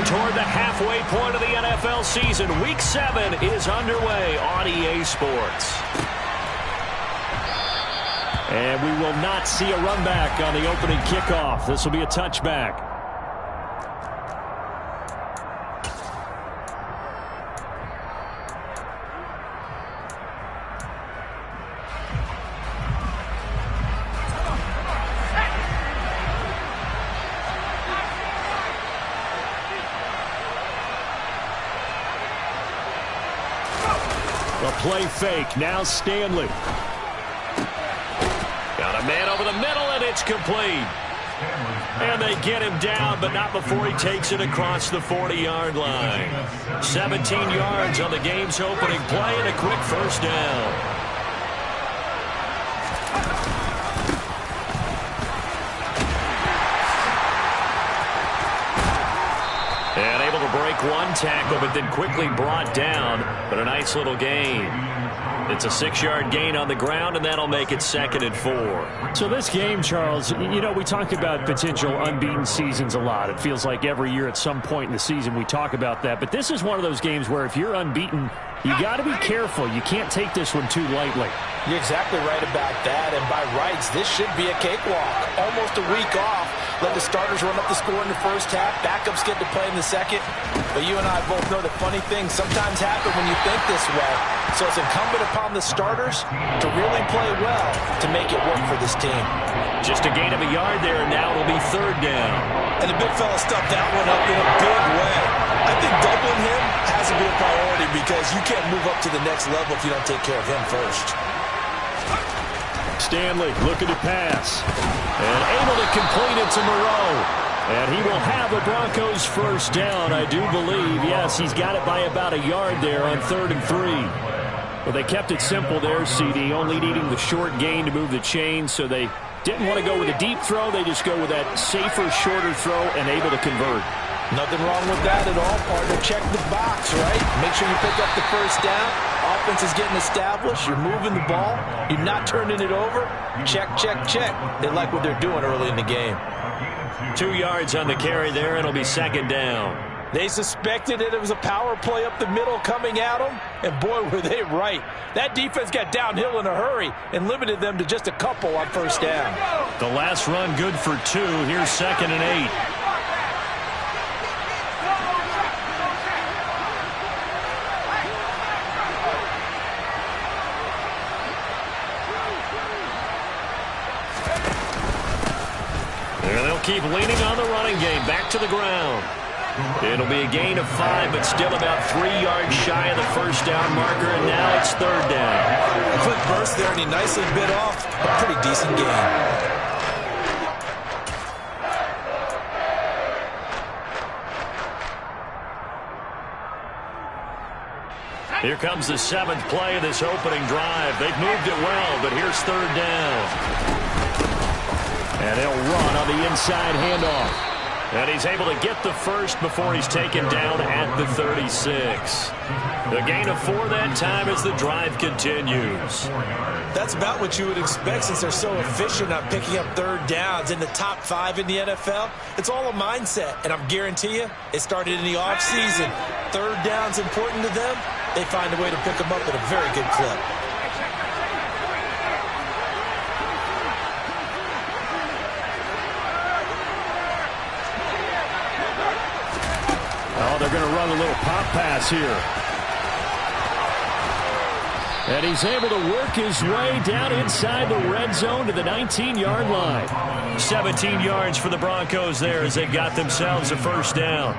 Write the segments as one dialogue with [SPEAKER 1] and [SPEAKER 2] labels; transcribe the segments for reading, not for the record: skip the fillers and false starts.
[SPEAKER 1] toward the halfway point of the NFL season. Week 7 is underway on EA Sports. And we will not see a run back on the opening kickoff. This will be a touchback. The play fake. Now Stanley. Got a man over the middle, and it's complete. And they get him down, but not before he takes it across the 40-yard line. 17 yards on the game's opening play and a quick first down. And able to break one tackle, but then quickly brought down. But a nice little gain. It's a 6-yard gain on the ground, and that'll make it 2nd and 4.
[SPEAKER 2] So this game, Charles, you know, we talk about potential unbeaten seasons a lot. It feels like every year at some point in the season we talk about that. But this is one of those games where if you're unbeaten, you got to be careful. You can't take this one too lightly.
[SPEAKER 3] You're exactly right about that. And by rights, this should be a cakewalk. Almost a week off. Let the starters run up the score in the first half. Backups get to play in the second. But you and I both know that funny things sometimes happen when you think this way. So it's incumbent upon the starters to really play well to make it work for this team.
[SPEAKER 1] Just a gain of a yard there, and now it'll be 3rd down.
[SPEAKER 3] And the big fella stuffed that one up in a big way. I think doubling him has to be a priority because you can't move up to the next level if you don't take care of him first.
[SPEAKER 1] Stanley looking to pass. And able to complete it to Moreau. And he will have the Broncos first down, I do believe. Yes, he's got it by about a yard there on 3rd and 3. Well, they kept it simple there, CD, only needing the short gain to move the chains, so they didn't want to go with a deep throw. They just go with that safer, shorter throw and able to convert.
[SPEAKER 3] Nothing wrong with that at all, partner. Check the box, right? Make sure you pick up the first down. Offense is getting established. You're moving the ball. You're not turning it over. Check, check, check. They like what they're doing early in the game.
[SPEAKER 1] 2 yards on the carry there, and it'll be 2nd down.
[SPEAKER 3] They suspected that it was a power play up the middle coming at them, and boy, were they right. That defense got downhill in a hurry and limited them to just a couple on first down.
[SPEAKER 1] The last run good for 2. Here's 2nd and 8. And they'll keep leaning on the running game. Back to the ground. It'll be a gain of 5, but still about 3 yards shy of the first down marker, and now it's 3rd down.
[SPEAKER 3] A quick burst there, and he nicely bit off a pretty decent gain.
[SPEAKER 1] Here comes the 7th play of this opening drive. They've moved it well, but here's 3rd down. And they'll run on the inside handoff. And he's able to get the first before he's taken down at the 36. The gain of 4 that time as the drive continues.
[SPEAKER 3] That's about what you would expect since they're so efficient on picking up 3rd downs in the top 5 in the NFL. It's all a mindset, and I'm guarantee you it started in the offseason. 3rd down's important to them. They find a way to pick them up at a very good clip.
[SPEAKER 1] Oh, they're going to run a little pop pass here. And he's able to work his way down inside the red zone to the 19-yard line. 17 yards for the Broncos there as they got themselves a first down.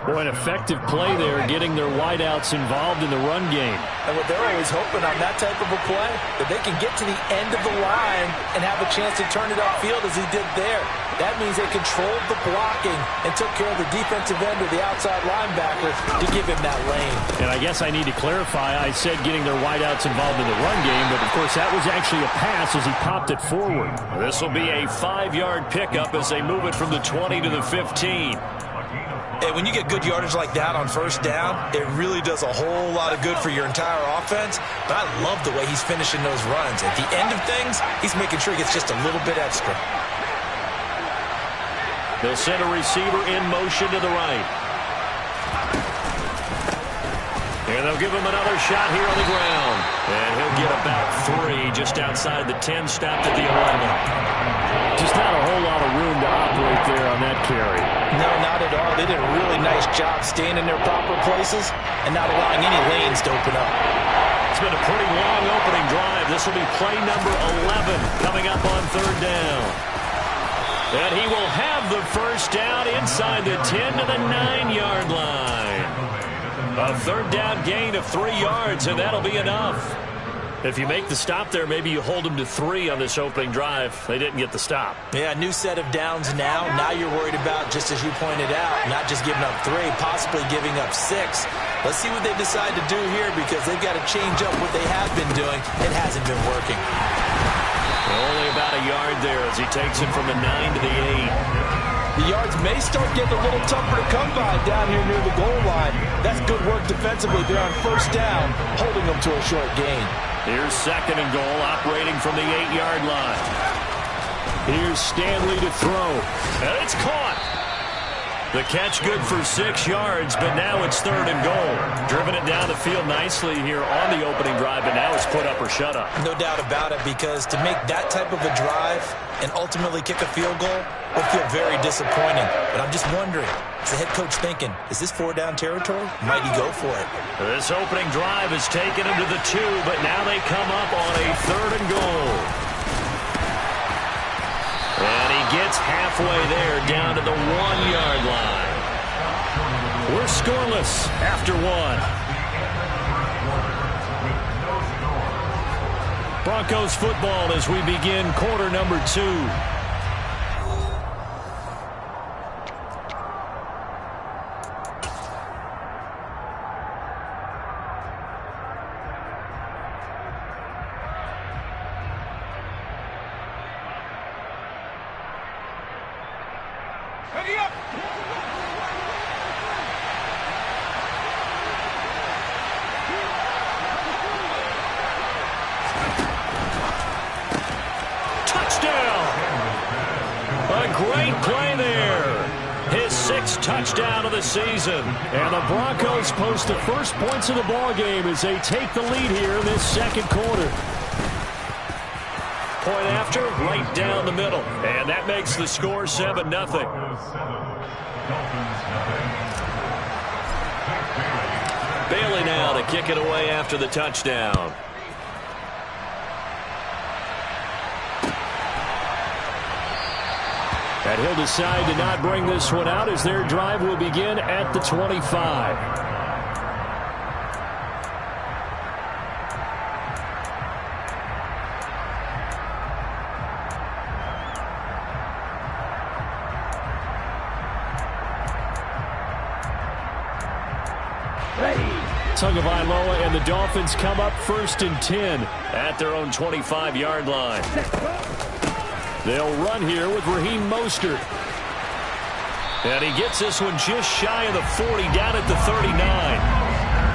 [SPEAKER 1] Boy, an effective play there, getting their wideouts involved in the run game.
[SPEAKER 3] And what they're always hoping on that type of a play, that they can get to the end of the line and have a chance to turn it upfield as he did there. That means they controlled the blocking and took care of the defensive end or the outside linebacker to give him that lane.
[SPEAKER 1] And I guess I need to clarify, I said getting their wideouts involved in the run game, but of course that was actually a pass as he popped it forward. This will be a 5-yard pickup as they move it from the 20 to the 15.
[SPEAKER 3] And when you get good yardage like that on first down, it really does a whole lot of good for your entire offense. But I love the way he's finishing those runs. At the end of things, he's making sure he gets just a little bit extra.
[SPEAKER 1] They'll send a receiver in motion to the right. And they'll give him another shot here on the ground. And he'll get about 3 just outside the 10, stopped at the 11.
[SPEAKER 2] Just not a whole lot of room to operate there on that carry.
[SPEAKER 3] No, not at all. They did a really nice job staying in their proper places and not allowing any lanes to open up.
[SPEAKER 1] It's been a pretty long opening drive. This will be play number 11 coming up on 3rd down. And he will have the first down inside the 10 to the 9-yard line. A 3rd down gain of 3 yards, and that'll be enough. If you make the stop there, maybe you hold them to 3 on this opening drive. They didn't get the stop.
[SPEAKER 3] Yeah, new set of downs now. Now you're worried about, just as you pointed out, not just giving up 3, possibly giving up 6. Let's see what they decide to do here because they've got to change up what they have been doing. It hasn't been working.
[SPEAKER 1] Only about a yard there as he takes it from the 9 to the 8.
[SPEAKER 3] The yards may start getting a little tougher to come by down here near the goal line. That's good work defensively there on 1st down, holding them to a short gain.
[SPEAKER 1] Here's 2nd and goal, operating from the 8-yard line.
[SPEAKER 2] Here's Stanley to throw.
[SPEAKER 1] And it's caught. The catch good for 6 yards, but now it's 3rd and goal. Driven it down the field nicely here on the opening drive, but now it's put up or shut up.
[SPEAKER 3] No doubt about it, because to make that type of a drive and ultimately kick a field goal will feel very disappointing. But I'm just wondering, is the head coach thinking, is this 4-down territory? Might he go for it?
[SPEAKER 1] This opening drive has taken him to the 2, but now they come up on a 3rd and goal. And he gets halfway there down to the 1-yard line. We're scoreless after 1. Broncos football as we begin quarter number 2. Touchdown of the season.
[SPEAKER 2] And the Broncos post the first points of the ball game as they take the lead here in this 2nd quarter.
[SPEAKER 1] Point after, right down the middle. And that makes the score 7-0. Bailey now to kick it away after the touchdown.
[SPEAKER 2] And he'll decide to not bring this one out as their drive will begin at the 25. Tagovailoa and the Dolphins come up 1st and 10
[SPEAKER 1] at their own 25-yard line.
[SPEAKER 2] They'll run here with Raheem Mostert.
[SPEAKER 1] And he gets this one just shy of the 40, down at the 39.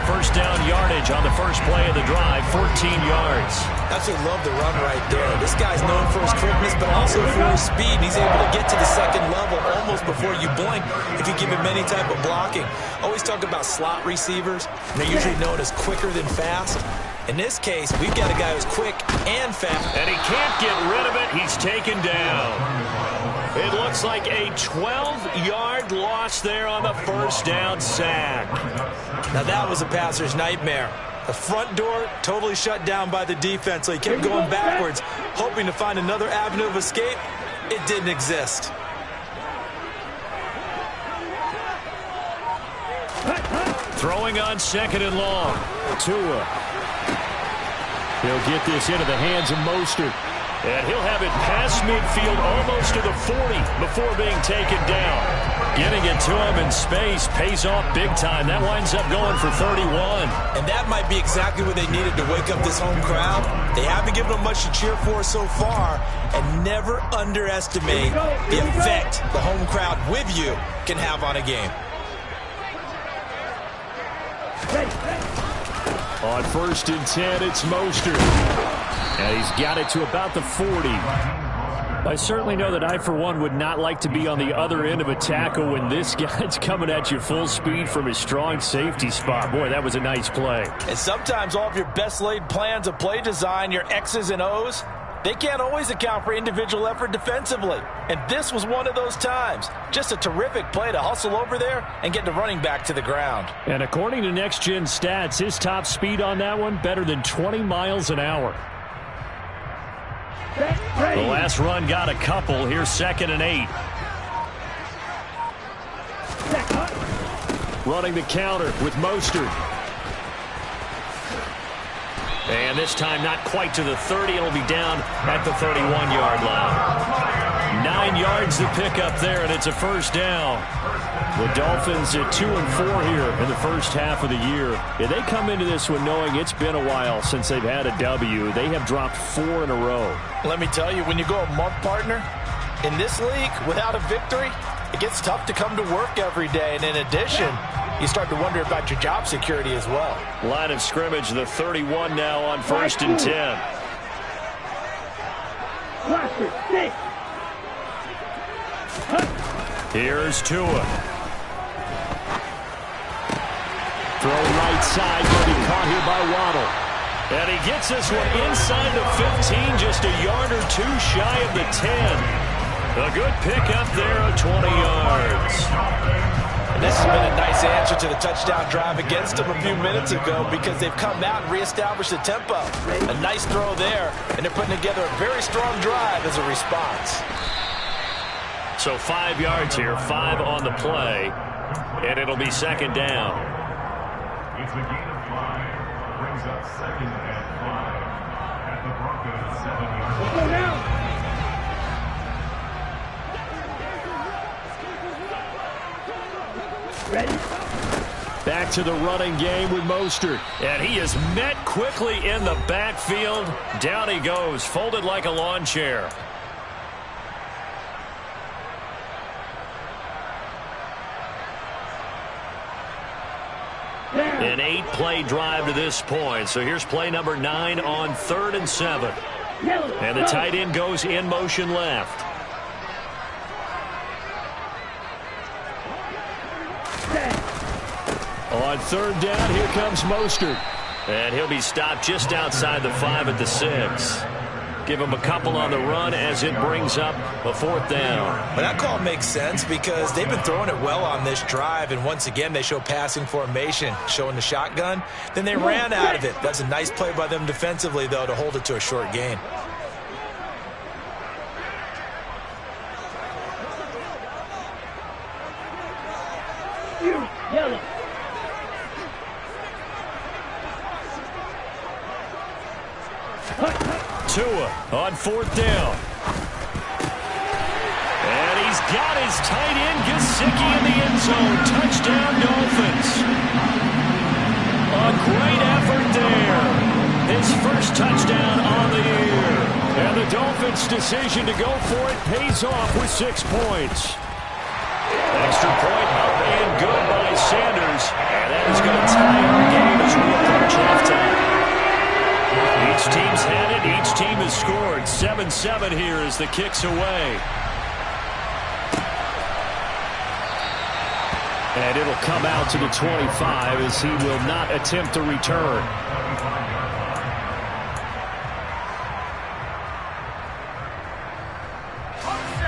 [SPEAKER 1] 1st down yardage on the first play of the drive, 14 yards.
[SPEAKER 3] Absolutely love the run right there. This guy's known for his quickness, but also for his speed. He's able to get to the 2nd level almost before you blink if you give him any type of blocking. Always talk about slot receivers, and they're usually known as quicker than fast. In this case, we've got a guy who's quick and fast.
[SPEAKER 1] And he can't get rid of it. He's taken down. It looks like a 12-yard loss there on the 1st down sack.
[SPEAKER 3] Now that was a passer's nightmare. The front door totally shut down by the defense, so he kept going backwards, hoping to find another avenue of escape. It didn't exist.
[SPEAKER 1] Throwing on 2nd and long.
[SPEAKER 2] Tua. He'll get this into the hands of Mostert.
[SPEAKER 1] And he'll have it past midfield almost to the 40 before being taken down. Getting it to him in space pays off big time. That winds up going for 31.
[SPEAKER 3] And that might be exactly what they needed to wake up this home crowd. They haven't given them much to cheer for so far. And never underestimate the effect the home crowd with you can have on a game.
[SPEAKER 2] On 1st and 10, it's Mostert. And he's got it to about the 40. I certainly know that I, for one, would not like to be on the other end of a tackle when this guy's coming at you full speed from his strong safety spot. Boy, that was a nice play.
[SPEAKER 3] And sometimes all of your best laid plans of play design, your X's and O's, they can't always account for individual effort defensively. And this was one of those times. Just a terrific play to hustle over there and get the running back to the ground.
[SPEAKER 2] And according to Next Gen Stats, his top speed on that one, better than 20 miles an hour. The last run got a couple. Here's 2nd and 8. Running the counter with Mostert. And this time not quite to the 30. It'll be down at the 31-yard line. 9 yards to pick up there, and it's a first down. The Dolphins at 2-4 here in the first half of the year. Yeah, they come into this one knowing it's been a while since they've had a W. They have dropped 4 in a row.
[SPEAKER 3] Let me tell you, when you go a month, partner, in this league without a victory, it gets tough to come to work every day. And in addition, you start to wonder about your job security as well.
[SPEAKER 2] Line of scrimmage, the 31 now on 1st and 10. Here's Tua. Throw right side, going to be caught here by Waddle. And he gets this one inside the 15, just a yard or two shy of the 10. A good pickup there of 20 yards.
[SPEAKER 3] And this has been a nice answer to the touchdown drive against them a few minutes ago because they've come out and reestablished the tempo. A nice throw there, and they're putting together a very strong drive as a response.
[SPEAKER 2] So 5 yards here, 5 on the play, and it'll be 2nd down.
[SPEAKER 4] It's a gain of 5, brings up 2nd and 5 at the Broncos 7-yard line. Go now.
[SPEAKER 2] Ready? Back to the running game with Mostert. And he is met quickly in the backfield. Down he goes, folded like a lawn chair. An 8-play drive to this point. So here's play number 9 on 3rd and 7. And the tight end goes in motion left. On 3rd down, here comes Mostert. And he'll be stopped just outside the 5 at the 6. Give him a couple on the run as it brings up a 4th down.
[SPEAKER 3] Well, that call makes sense because they've been throwing it well on this drive, and once again they show passing formation, showing the shotgun. Then they ran out of it. That's a nice play by them defensively, though, to hold it to a short gain.
[SPEAKER 5] Yellow.
[SPEAKER 2] Tua on 4th down. And he's got his tight end, Gesicki, in the end zone. Touchdown, Dolphins. A great effort there. His first touchdown on the year. And the Dolphins' decision to go for it pays off with 6 points. Extra point up and good by Sanders. And that is going to tie our game as we approach halftime. Each team's had it. Each team has scored. 7-7 here as the kick's away. And it'll come out to the 25 as he will not attempt to return.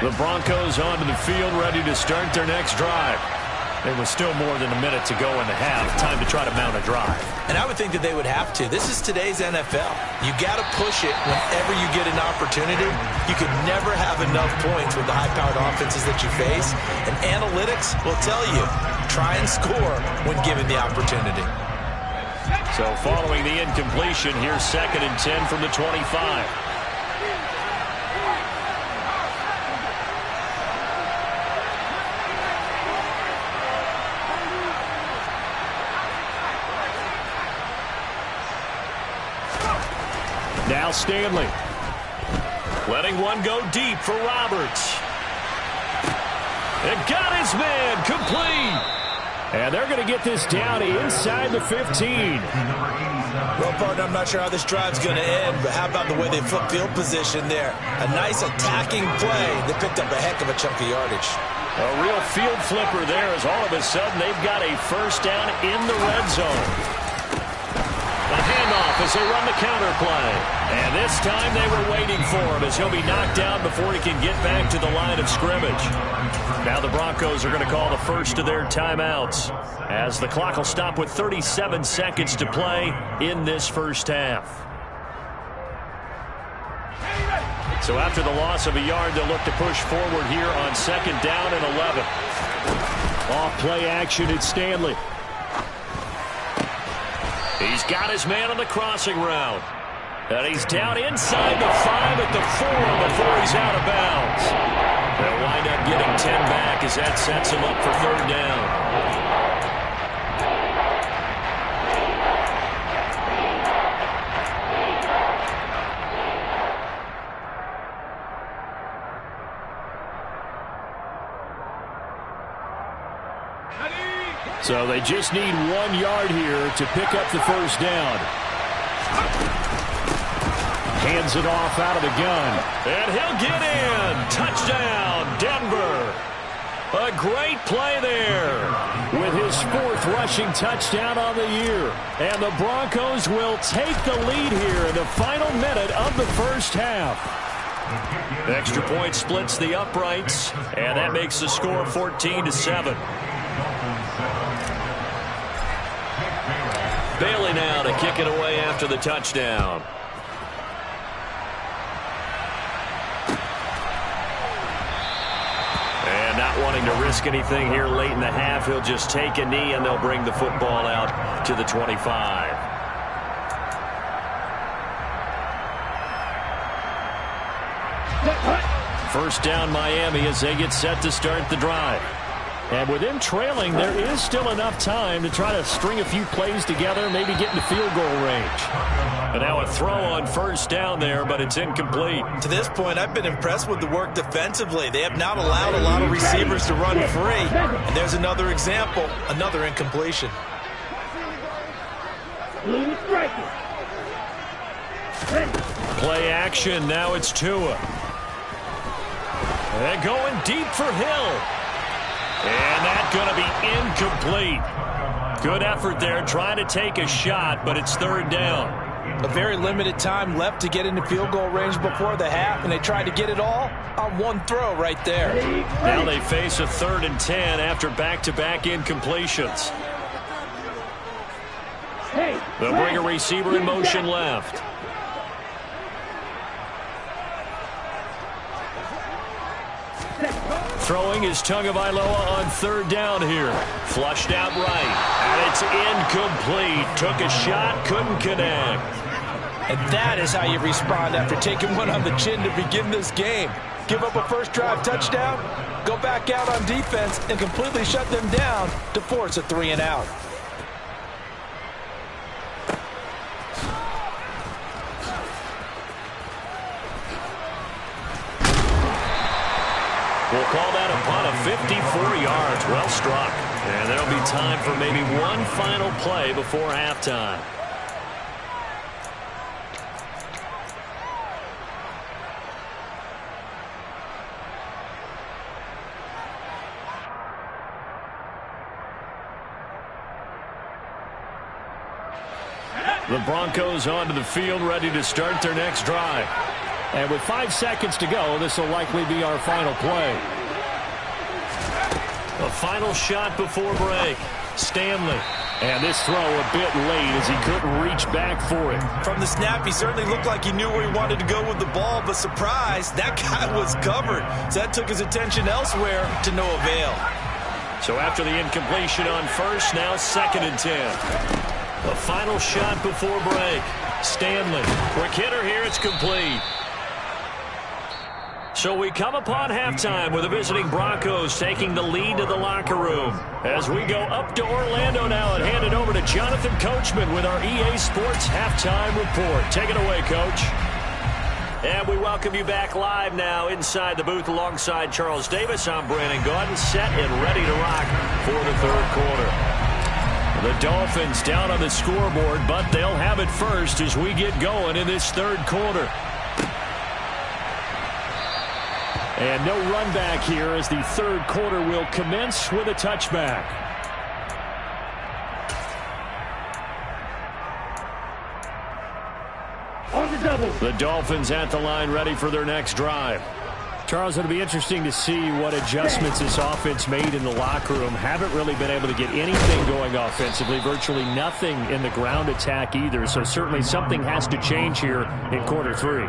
[SPEAKER 2] The Broncos onto the field, ready to start their next drive. There was still more than a minute to go in the half. Time to try to mount a drive.
[SPEAKER 3] And I would think that they would have to. This is today's NFL. You got to push it whenever you get an opportunity. You can never have enough points with the high-powered offenses that you face. And analytics will tell you, try and score when given the opportunity.
[SPEAKER 2] So following the incompletion, here's 2nd and 10 from the 25. Now Stanley. Letting one go deep for Roberts. And got his man complete.
[SPEAKER 1] And they're going to get this down inside the 15.
[SPEAKER 3] Well, partner, I'm not sure how this drive's going to end, but how about the way they flip field position there? A nice attacking play. They picked up a heck of a chunk of yardage.
[SPEAKER 1] A real field flipper there as all of a sudden they've got a first down in the red zone. A handoff as they run the counter play. And this time they were waiting for him as he'll be knocked down before he can get back to the line of scrimmage. Now the Broncos are going to call the first of their timeouts as the clock will stop with 37 seconds to play in this first half. So after the loss of a yard, they'll look to push forward here on second down and 11. Off play action, it's Stanley. He's got his man on the crossing route. And he's down inside the 5 at the 4 before he's out of bounds. They'll wind up getting 10 back as that sets him up for third down. So they just need 1 yard here to pick up the first down. Hands it off out of the gun. And he'll get in. Touchdown, Denver. A great play there with his 4th rushing touchdown on the year. And the Broncos will take the lead here in the final minute of the first half. Extra point splits the uprights, and that makes the score 14-7. Bailey now to kick it away after the touchdown. And not wanting to risk anything here late in the half, he'll just take a knee and they'll bring the football out to the 25. First down Miami as they get set to start the drive. And with them trailing, there is still enough time to try to string a few plays together, maybe get into field goal range. And now a throw on first down there, but it's incomplete.
[SPEAKER 3] To this point, I've been impressed with the work defensively. They have not allowed a lot of receivers to run free. And there's another example, another incompletion.
[SPEAKER 1] Play action, now it's Tua. They're going deep for Hill. And that's going to be incomplete. Good effort there trying to take a shot, but it's third down.
[SPEAKER 3] A very limited time left to get into field goal range before the half, and they tried to get it all on one throw right there.
[SPEAKER 1] Now they face a 3rd and 10 after back-to-back incompletions. They'll bring a receiver in motion left. Throwing is Tagovailoa on third down here. Flushed out right. And it's incomplete. Took a shot, couldn't connect.
[SPEAKER 3] And that is how you respond after taking one on the chin to begin this game. Give up a first drive touchdown, go back out on defense, and completely shut them down to force a 3 and out.
[SPEAKER 1] We'll call that a punt of 54 yards. Well struck. And there'll be time for maybe one final play before halftime. The Broncos onto the field, ready to start their next drive. And with 5 seconds to go, this will likely be our final play. A final shot before break. Stanley. And this throw a bit late as he couldn't reach back for it.
[SPEAKER 3] From the snap, he certainly looked like he knew where he wanted to go with the ball, but surprise, that guy was covered. So that took his attention elsewhere to no avail.
[SPEAKER 1] So after the incompletion on first, now 2nd and 10. A final shot before break. Stanley. Quick hitter here, it's complete. So we come upon halftime with the visiting Broncos taking the lead to the locker room. As we go up to Orlando now and hand it over to Jonathan Coachman with our EA Sports Halftime Report. Take it away, Coach. And we welcome you back live now inside the booth alongside Charles Davis. I'm Brandon Gaudin, set and ready to rock for the third quarter. The Dolphins down on the scoreboard, but they'll have it first as we get going in this third quarter. And no run back here as the third quarter will commence with a touchback. The Dolphins at the line ready for their next drive. Charles, it'll be interesting to see what adjustments this offense made in the locker room. Haven't really been able to get anything going offensively, virtually nothing in the ground attack either. So certainly something has to change here in quarter three.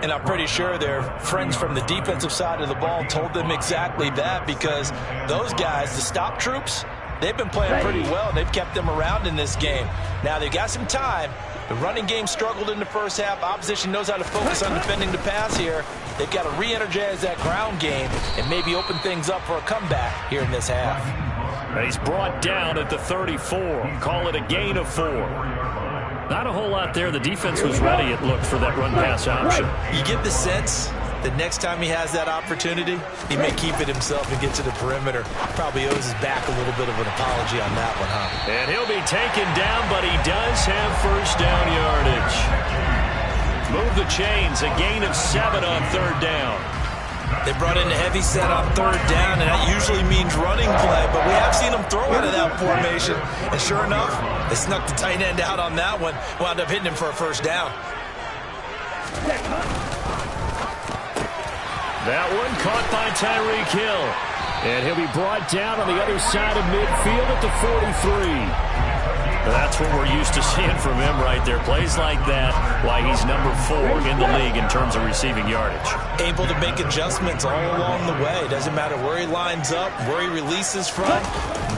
[SPEAKER 3] And I'm pretty sure their friends from the defensive side of the ball told them exactly that, because those guys, the stop troops, they've been playing pretty well. They've kept them around in this game. Now they've got some time. The running game struggled in the first half. Opposition knows how to focus on defending the pass here. They've got to re-energize that ground game and maybe open things up for a comeback here in this half.
[SPEAKER 1] And he's brought down at the 34. Call it a gain of 4. Not a whole lot there. The defense was ready, it looked, for that run-pass option.
[SPEAKER 3] You get the sense that next time he has that opportunity, he may keep it himself and get to the perimeter. Probably owes his back a little bit of an apology on that one, huh?
[SPEAKER 1] And he'll be taken down, but he does have first down yardage. Move the chains, a gain of 7 on third down.
[SPEAKER 3] They brought in a heavy set on third down, and that usually means running play, but we have seen them throw out of that formation. And sure enough, they snuck the tight end out on that one, wound up hitting him for a first down.
[SPEAKER 1] That one caught by Tyreek Hill. And he'll be brought down on the other side of midfield at the 43. That's what we're used to seeing from him right there. Plays like that, why he's number 4 in the league in terms of receiving yardage.
[SPEAKER 3] Able to make adjustments all along the way. Doesn't matter where he lines up, where he releases from.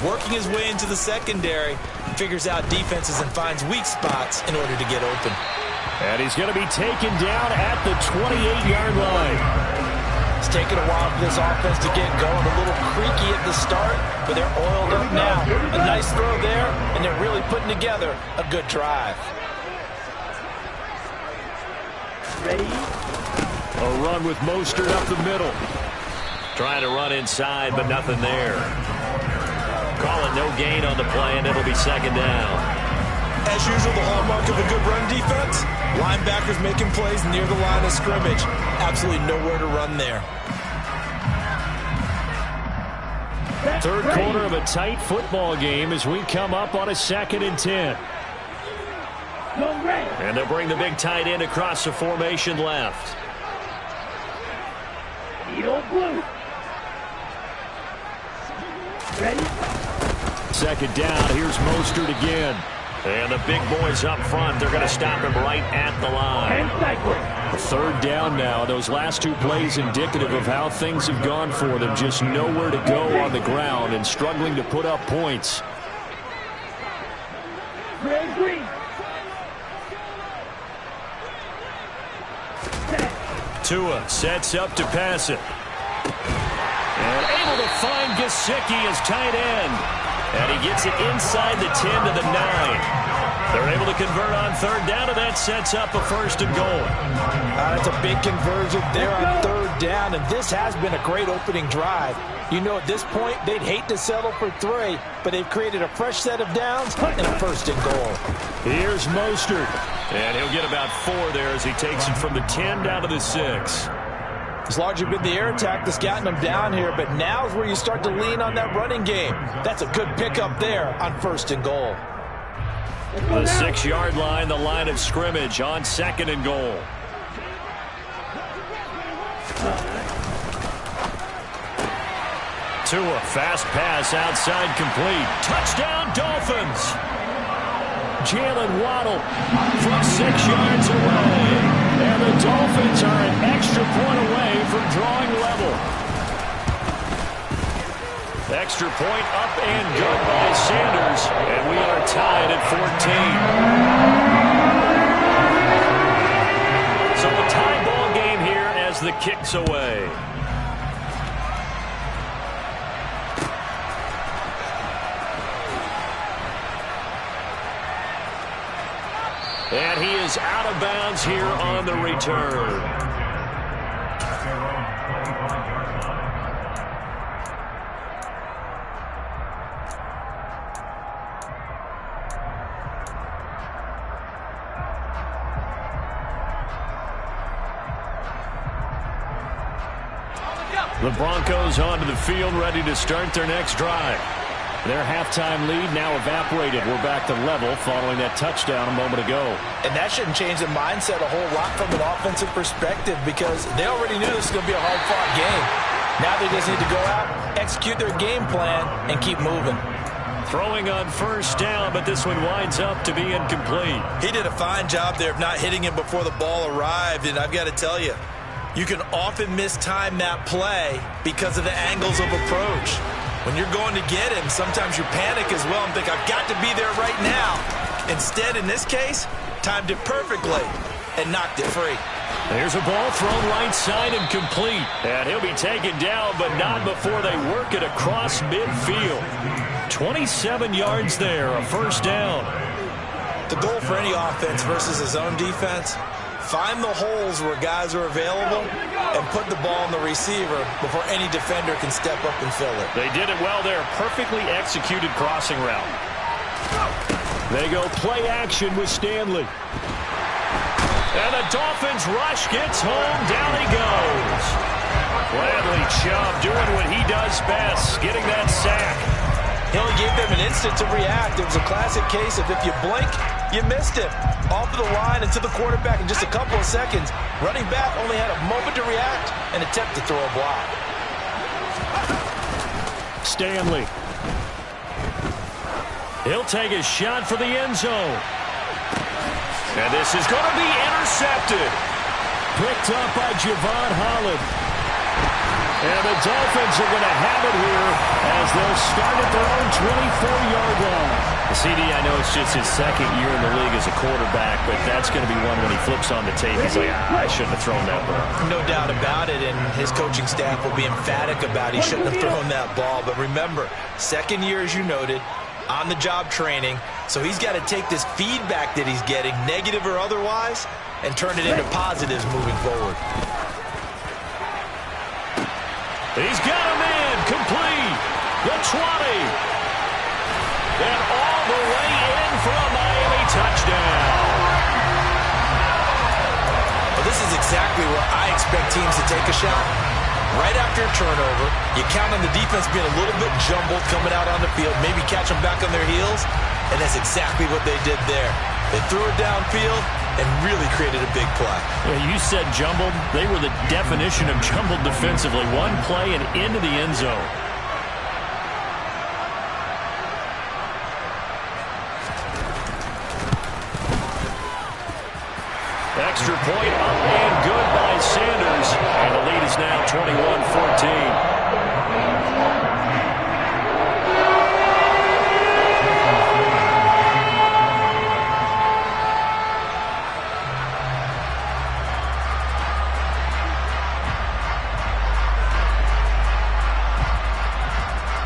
[SPEAKER 3] Working his way into the secondary, figures out defenses and finds weak spots in order to get open.
[SPEAKER 1] And he's going to be taken down at the 28-yard line.
[SPEAKER 3] It's taken a while for this offense to get going. A little creaky at the start, but they're oiled up now. A nice throw there, and they're really putting together a good drive.
[SPEAKER 1] Ready? A run with Mostert up the middle. Trying to run inside, but nothing there. Call it no gain on the play, and it'll be second down.
[SPEAKER 3] As usual, the hallmark of a good run defense, linebackers making plays near the line of scrimmage. Absolutely nowhere to run there.
[SPEAKER 1] Third quarter of a tight football game as we come up on a 2nd and 10. And they'll bring the big tight end across the formation left. Second down, here's Mostert again. And the big boys up front, they're going to stop him right at the line. Third down now. Those last 2 plays indicative of how things have gone for them. Just nowhere to go on the ground and struggling to put up points. Tua sets up to pass it. And able to find Gesicki as tight end. And he gets it inside the 10 to the 9. They're able to convert on third down, and that sets up a first and goal.
[SPEAKER 3] That's a big conversion there on third down, and this has been a great opening drive. You know, at this point, they'd hate to settle for 3, but they've created a fresh set of downs and a first and goal.
[SPEAKER 1] Here's Mostert, and he'll get about 4 there as he takes it from the 10 down to the 6.
[SPEAKER 3] It's largely been the air attack that's gotten them down here, but now's where you start to lean on that running game. That's a good pickup there on first and goal.
[SPEAKER 1] The 6-yard line, the line of scrimmage on 2nd and goal. Tua, fast pass outside complete. Touchdown Dolphins. Jalen Waddle from 6 yards away. And the Dolphins are an extra point away from drawing level. Extra point up and good by Sanders. And we are tied at 14. So a tie ball game here as the kick's away. And he is out of bounds here on the return. The Broncos onto the field, ready to start their next drive. Their halftime lead now evaporated. We're back to level following that touchdown a moment ago.
[SPEAKER 3] And that shouldn't change the mindset a whole lot from an offensive perspective because they already knew this was going to be a hard-fought game. Now they just need to go out, execute their game plan, and keep moving.
[SPEAKER 1] Throwing on first down, but this one winds up to be incomplete.
[SPEAKER 3] He did a fine job there of not hitting him before the ball arrived, and I've got to tell you, you can often mistime that play because of the angles of approach. When you're going to get him, sometimes you panic as well and think, I've got to be there right now. Instead, in this case, timed it perfectly and knocked it free.
[SPEAKER 1] There's a ball thrown right side and complete. And he'll be taken down, but not before they work it across midfield. 27 yards there, a first down.
[SPEAKER 3] The goal for any offense versus his own defense, find the holes where guys are available and put the ball on the receiver before any defender can step up and fill it.
[SPEAKER 1] They did it well there. Perfectly executed crossing route. They go play action with Stanley. And the Dolphins rush gets home. Down he goes. Bradley Chubb doing what he does best, getting that sack.
[SPEAKER 3] He only gave them an instant to react. It was a classic case of if you blink, you missed it. Off of the line and to the quarterback in just a couple of seconds. Running back only had a moment to react and attempt to throw a block.
[SPEAKER 1] Stanley. He'll take a shot for the end zone. And this is going to be intercepted. Picked up by Javon Holland. And the Dolphins are going to have it here as they'll start at their own 24-yard line. The CD, I know it's just his second year in the league as a quarterback, but that's going to be one when he flips on the tape. He's like, I shouldn't have thrown that ball.
[SPEAKER 3] No doubt about it, and his coaching staff will be emphatic about he shouldn't have thrown that ball. But remember, second year, as you noted, on-the-job training, so he's got to take this feedback that he's getting, negative or otherwise, and turn it into positives moving forward.
[SPEAKER 1] He's got a man complete. The 20. And all the way in for a Miami touchdown.
[SPEAKER 3] Well, this is exactly where I expect teams to take a shot. Right after a turnover, you count on the defense being a little bit jumbled coming out on the field, maybe catch them back on their heels, and that's exactly what they did there. They threw it downfield and really created a big play.
[SPEAKER 1] Yeah, you said jumbled. They were the definition of jumbled defensively. One play and into the end zone. Extra point up and good by Sanders. And the lead is now 21-14.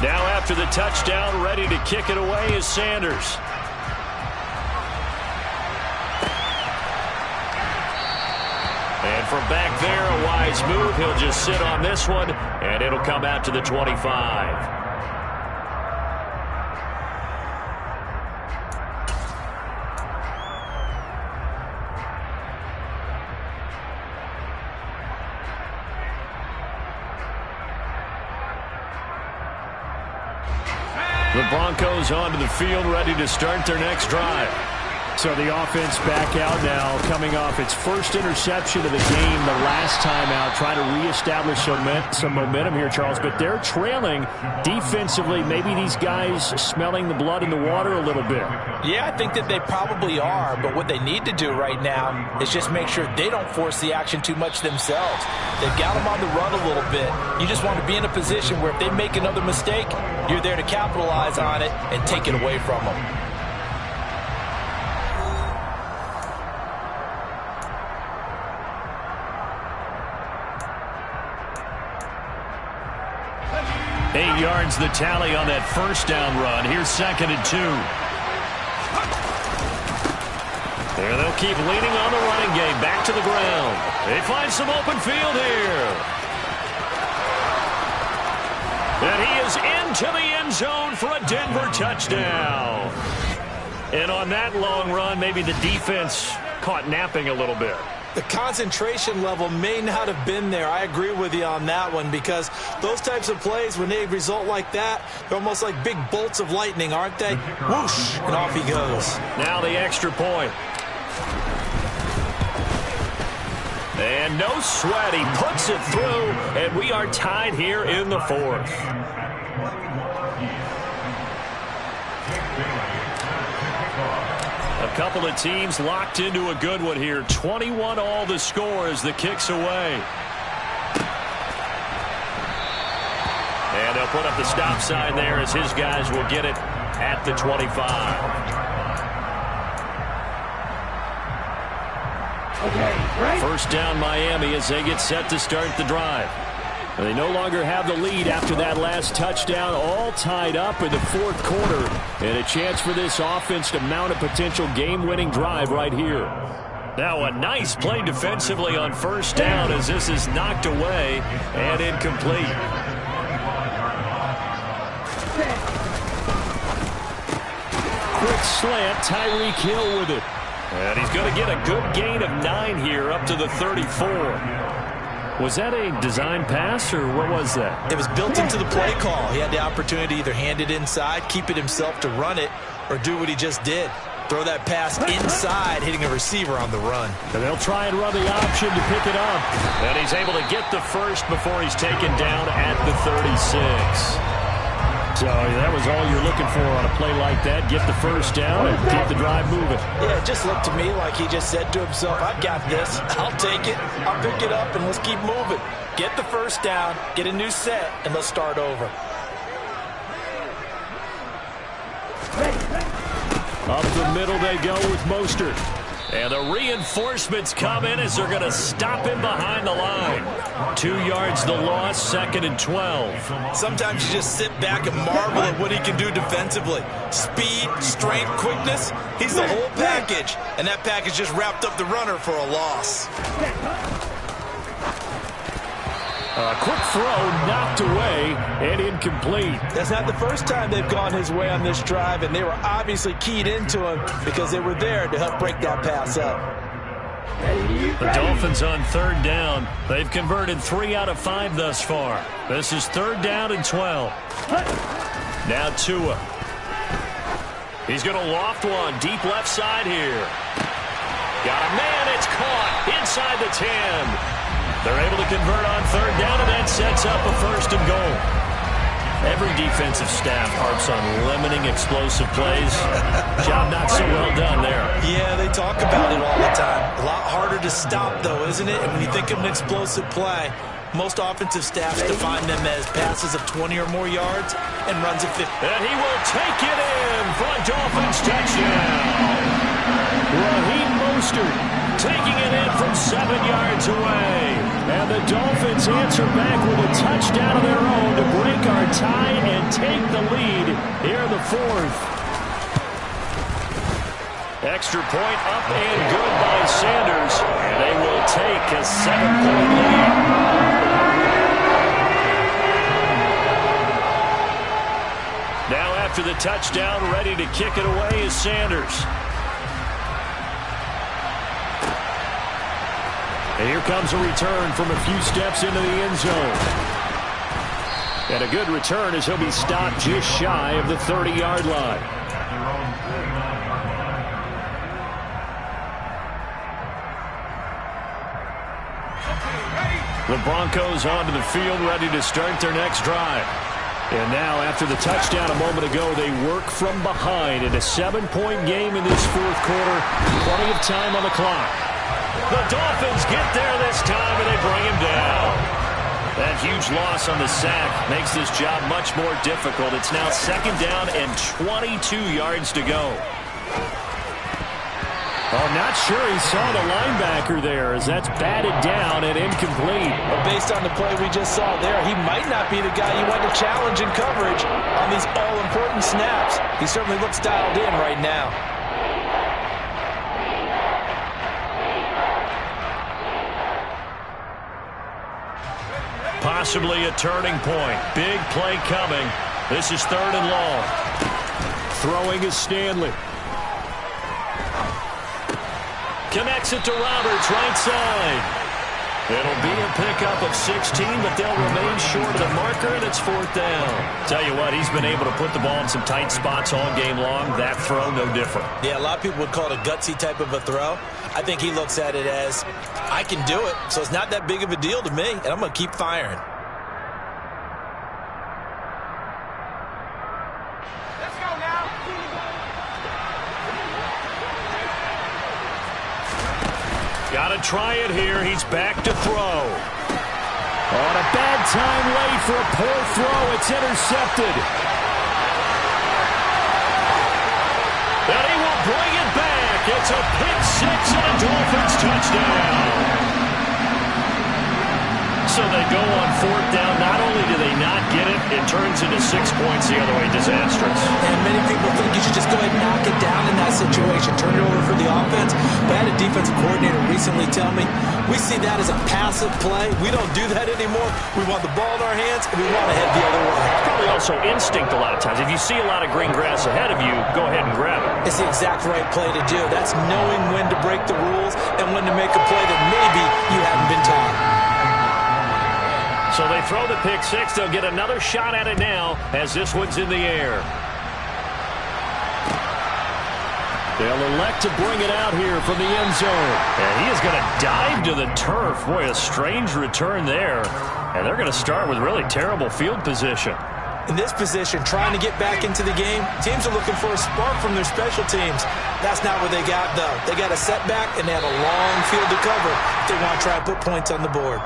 [SPEAKER 1] Now after the touchdown, ready to kick it away is Sanders. And from back there, a wise move. He'll just sit on this one, and it'll come out to the 25. The Broncos onto the field, ready to start their next drive.
[SPEAKER 2] So the offense back out now, coming off its first interception of the game the last time out, trying to reestablish some momentum here, Charles. But they're trailing defensively. Maybe these guys smelling the blood in the water a little bit.
[SPEAKER 3] Yeah, I think that they probably are. But what they need to do right now is just make sure they don't force the action too much themselves. They've got them on the run a little bit. You just want to be in a position where if they make another mistake, you're there to capitalize on it and take it away from them.
[SPEAKER 1] Eight yards the tally on that first down run. Here's 2nd and 2. There they'll keep leaning on the running game. Back to the ground. They find some open field here. And he is into the end zone for a Denver touchdown. And on that long run, maybe the defense caught napping a little bit.
[SPEAKER 3] The concentration level may not have been there. I agree with you on that one, because those types of plays, when they result like that, they're almost like big bolts of lightning, aren't they? Whoosh, and off he goes.
[SPEAKER 1] Now the extra point. And no sweat, he puts it through, and we are tied here in the fourth. A couple of teams locked into a good one here. 21 all the score as the kick's away. And they'll put up the stop sign there as his guys will get it at the 25. First down Miami as they get set to start the drive. They no longer have the lead after that last touchdown, all tied up in the fourth quarter, and a chance for this offense to mount a potential game-winning drive right here. Now a nice play defensively on first down as this is knocked away and incomplete. Quick slant, Tyreek Hill with it. And he's going to get a good gain of 9 here up to the 34. Was that a design pass, or what was that?
[SPEAKER 3] It was built into the play call. He had the opportunity to either hand it inside, keep it himself to run it, or do what he just did. Throw that pass inside, hitting a receiver on the run.
[SPEAKER 1] And they'll try and run the option to pick it up. And he's able to get the first before he's taken down at the 36. So that was all you're looking for on a play like that. Get the first down and keep the drive moving.
[SPEAKER 3] Yeah, it just looked to me like he just said to himself, I've got this. I'll take it. I'll pick it up, and let's keep moving. Get the first down, get a new set, and let's start over.
[SPEAKER 1] Up the middle they go with Mostert. And the reinforcements come in as they're going to stop him behind the line. 2 yards the loss, 2nd and 12.
[SPEAKER 3] Sometimes you just sit back and marvel at what he can do defensively. Speed, strength, quickness, he's the whole package. And that package just wrapped up the runner for a loss.
[SPEAKER 1] A quick throw knocked away and incomplete.
[SPEAKER 3] That's not the first time they've gone his way on this drive, and they were obviously keyed into him because they were there to help break that pass up.
[SPEAKER 1] The Dolphins on third down. They've converted 3 out of 5 thus far. This is 3rd down and 12. Now Tua. He's going to loft one deep left side here. Got a man. It's caught inside the 10. They're able to convert on third down, and that sets up a 1st and goal. Every defensive staff harps on limiting explosive plays. Job not so well done there.
[SPEAKER 3] Yeah, they talk about it all the time. A lot harder to stop, though, isn't it? And when you think of an explosive play, most offensive staffs define them as passes of 20 or more yards and runs of 50.
[SPEAKER 1] And he will take it in for a Dolphins touchdown. Raheem Mostert taking it in from 7 yards away. And the Dolphins answer back with a touchdown of their own to break our tie and take the lead here in the 4th. Extra point up and good by Sanders. And they will take a 7-point lead. Now after the touchdown, ready to kick it away is Sanders. And here comes a return from a few steps into the end zone. And a good return as he'll be stopped just shy of the 30-yard line. The Broncos onto the field ready to start their next drive. And now after the touchdown a moment ago, they work from behind in a 7-point game in this 4th quarter. Plenty of time on the clock. The Dolphins get there this time, and they bring him down. That huge loss on the sack makes this job much more difficult. It's now 2nd down and 22 yards to go. Oh, not sure he saw the linebacker there as that's batted down and incomplete.
[SPEAKER 3] But based on the play we just saw there, he might not be the guy you want to challenge in coverage on these all-important snaps. He certainly looks dialed in right now.
[SPEAKER 1] Possibly a turning point. Big play coming. This is 3rd and long. Throwing is Stanley. Connects it to Roberts, right side. It'll be a pickup of 16, but they'll remain short of the marker, and it's 4th down.
[SPEAKER 2] Tell you what, he's been able to put the ball in some tight spots all game long. That throw, no different.
[SPEAKER 3] Yeah, a lot of people would call it a gutsy type of a throw. I think he looks at it as, I can do it, so it's not that big of a deal to me, and I'm going to keep firing.
[SPEAKER 5] Let's go now.
[SPEAKER 1] Got to try it here. He's back to throw. On a bad time late for a poor throw. It's intercepted. And he will bring it back. It's a pick six and a Dolphins touchdown. So they go on 4th down. Not only do they not get it, it turns into 6 points the other way. Disastrous.
[SPEAKER 3] And many people think you should just go ahead and knock it down in that situation. Turn it over for the offense. But I had a defensive coordinator recently tell me, we see that as a passive play. We don't do that anymore. We want the ball in our hands, and we want to head the other way.
[SPEAKER 2] Probably also instinct a lot of times. If you see a lot of green grass ahead of you, go ahead and grab it.
[SPEAKER 3] It's the exact right play to do. That's knowing when to break the rules and when to make a play that maybe you haven't been taught.
[SPEAKER 1] So they throw the pick six. They'll get another shot at it now as this one's in the air. They'll elect to bring it out here from the end zone. And he is going to dive to the turf. Boy, a strange return there. And they're going to start with really terrible field position.
[SPEAKER 3] In this position, trying to get back into the game, teams are looking for a spark from their special teams. That's not what they got, though. They got a setback, and they have a long field to cover if they want to try and put points on the board.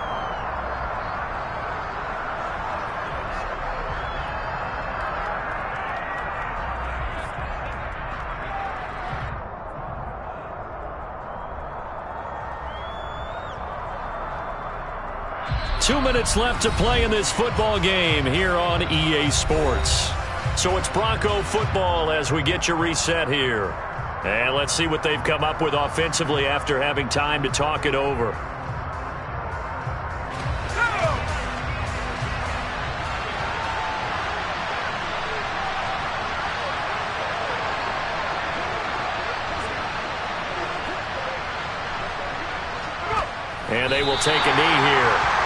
[SPEAKER 1] Two minutes left to play in this football game here on EA Sports. So it's Bronco football as we get you reset here. And let's see what they've come up with offensively after having time to talk it over. And they will take a knee here.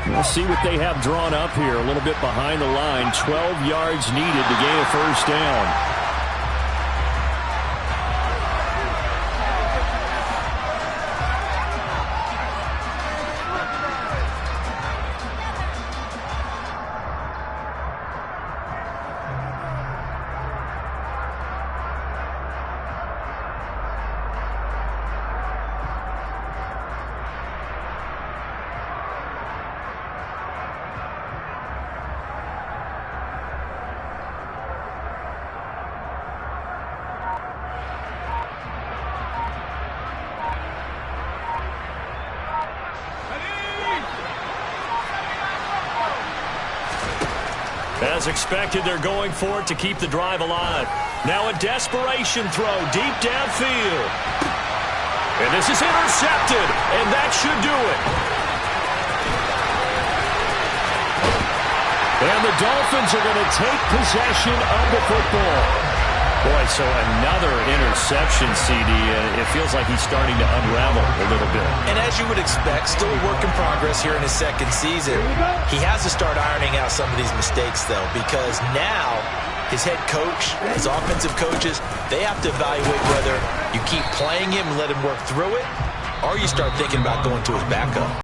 [SPEAKER 1] We'll see what they have drawn up here. A little bit behind the line. 12 yards needed to gain a first down. As expected, they're going for it to keep the drive alive. Now a desperation throw deep downfield. And this is intercepted, and that should do it. And the Dolphins are going to take possession of the football. Boy, so another interception, CD, and it feels like he's starting to unravel a little bit.
[SPEAKER 3] And as you would expect, still a work in progress here in his second season. He has to start ironing out some of these mistakes, though, because now his head coach, his offensive coaches, they have to evaluate whether you keep playing him and let him work through it, or you start thinking about going to his backup.